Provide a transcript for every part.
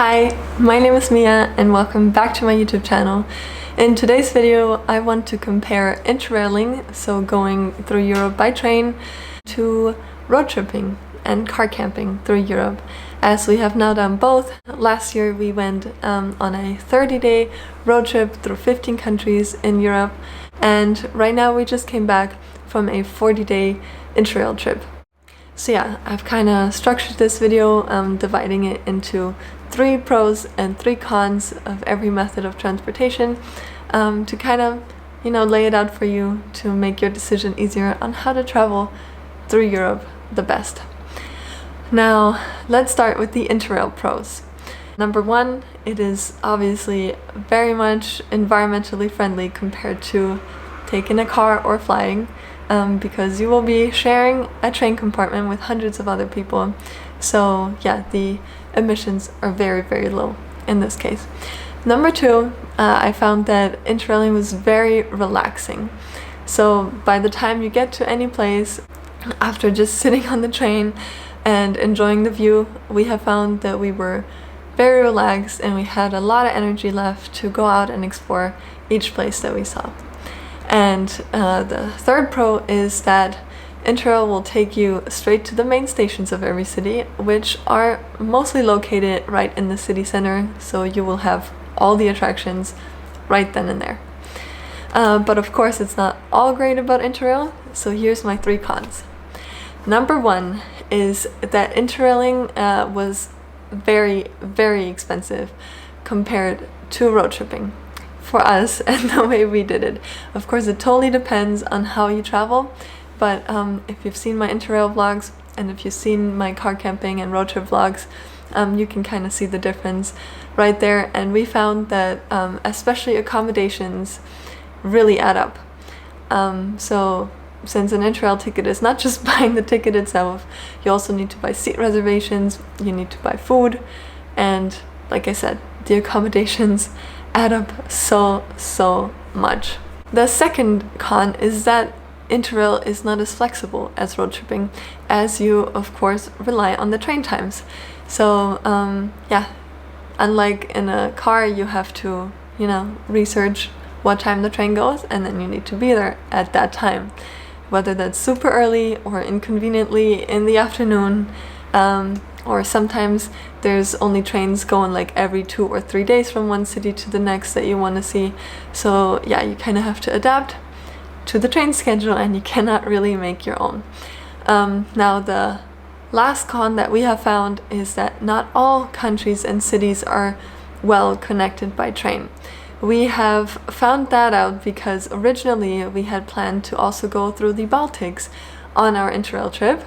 Hi, my name is Mia and welcome back to my YouTube channel. In today's video I want to compare interrailing, so going through Europe by train, to road tripping and car camping through Europe, as we have now done both. Last year we went on a 30-day road trip through 15 countries in Europe, and right now we just came back from a 40-day Interrail trip. So yeah, I've kind of structured this video, dividing it into 3 pros and 3 cons of every method of transportation, to kind of, lay it out for you to make your decision easier on how to travel through Europe the best. Now, let's start with the Interrail pros. Number 1, it is obviously very much environmentally friendly compared to taking a car or flying. Because you will be sharing a train compartment with hundreds of other people. So yeah, the emissions are very, very low in this case. Number 2, I found that interrailing was very relaxing. So by the time you get to any place, after just sitting on the train and enjoying the view, we have found that we were very relaxed and we had a lot of energy left to go out and explore each place that we saw. And the third pro is that Interrail will take you straight to the main stations of every city, which are mostly located right in the city center, so you will have all the attractions right then and there. But of course it's not all great about Interrail, so here's my 3 cons. Number 1 is that interrailing was very, very expensive compared to road tripping. For us and the way we did it. Of course, it totally depends on how you travel, but if you've seen my Interrail vlogs and if you've seen my car camping and road trip vlogs, you can kind of see the difference right there. And we found that especially accommodations really add up. So since an Interrail ticket is not just buying the ticket itself, you also need to buy seat reservations, you need to buy food, and like I said, the accommodations add up so much. The second con is that Interrail is not as flexible as road tripping, as you of course rely on the train times. So yeah, unlike in a car, you have to research what time the train goes and then you need to be there at that time, whether that's super early or inconveniently in the afternoon, or sometimes there's only trains going like every 2 or 3 days from one city to the next that you want to see. So yeah, you kind of have to adapt to the train schedule and you cannot really make your own. Now the last con that we have found is that not all countries and cities are well connected by train. We have found that out because originally we had planned to also go through the Baltics on our Interrail trip,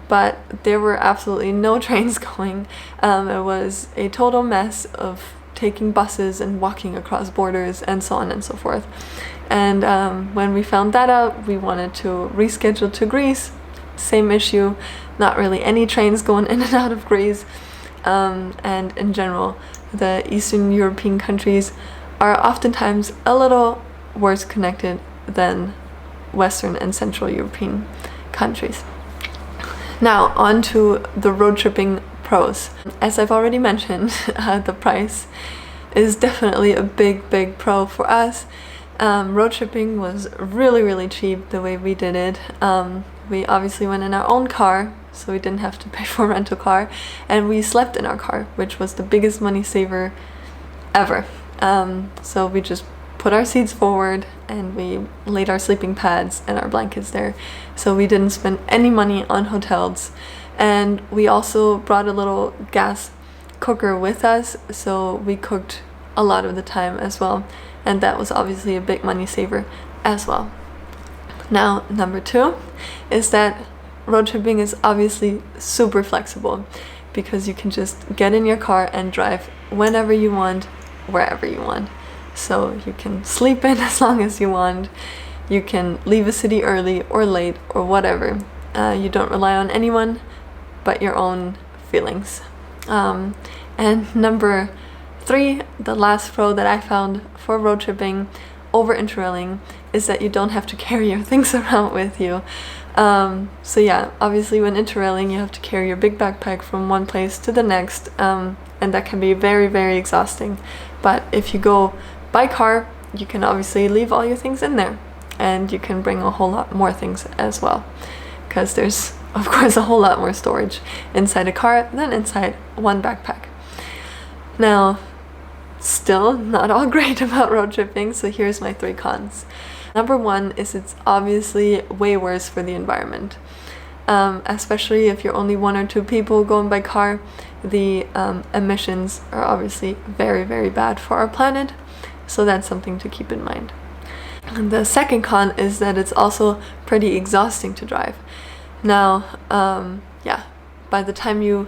but there were absolutely no trains going. It was a total mess of taking buses and walking across borders and so on and so forth. And when we found that out, we wanted to reschedule to Greece. Same issue, not really any trains going in and out of Greece. And in general, the Eastern European countries are oftentimes a little worse connected than Western and Central European countries. Now on to the road tripping pros. As I've already mentioned, the price is definitely a big pro for us. Road tripping was really cheap the way we did it. We obviously went in our own car, so we didn't have to pay for a rental car, and we slept in our car, which was the biggest money saver ever. So we just put our seats forward and we laid our sleeping pads and our blankets there, so we didn't spend any money on hotels. And we also brought a little gas cooker with us, so we cooked a lot of the time as well, and that was obviously a big money saver as well. Now number 2 is that road tripping is obviously super flexible, because you can just get in your car and drive whenever you want, wherever you want. So you can sleep in as long as you want, you can leave a city early or late or whatever. You don't rely on anyone but your own feelings. And number 3, the last pro that I found for road tripping over interrailing, is that you don't have to carry your things around with you. So yeah, obviously when interrailing you have to carry your big backpack from one place to the next, and that can be very, very exhausting. But if you go by car, you can obviously leave all your things in there, and you can bring a whole lot more things as well, because there's of course a whole lot more storage inside a car than inside one backpack. Now, still not all great about road tripping, so here's my 3 cons. Number 1 is it's obviously way worse for the environment. Especially if you're only 1 or 2 people going by car, the emissions are obviously very, very bad for our planet, so that's something to keep in mind. And the second con is that it's also pretty exhausting to drive. Now, yeah, by the time you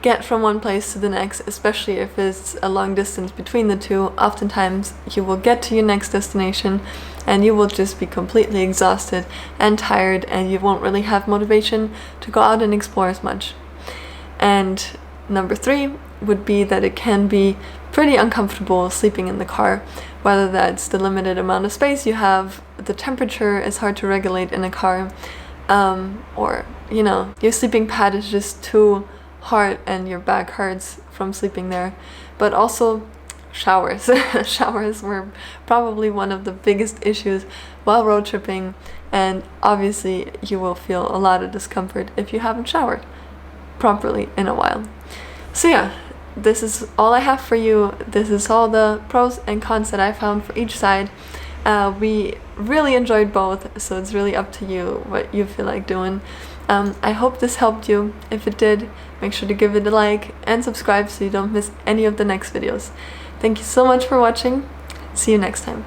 get from one place to the next, especially if it's a long distance between the two, oftentimes you will get to your next destination and you will just be completely exhausted and tired, and you won't really have motivation to go out and explore as much. And number 3 would be that it can be pretty uncomfortable sleeping in the car, whether that's the limited amount of space you have, the temperature is hard to regulate in a car, or you know, your sleeping pad is just too hard and your back hurts from sleeping there. But also showers. Showers were probably one of the biggest issues while road tripping, and obviously you will feel a lot of discomfort if you haven't showered properly in a while. So yeah, this is all I have for you. This is all the pros and cons that I found for each side. We really enjoyed both, so it's really up to you what you feel like doing. I hope this helped you. If it did, make sure to give it a like and subscribe so you don't miss any of the next videos. Thank you so much for watching. See you next time.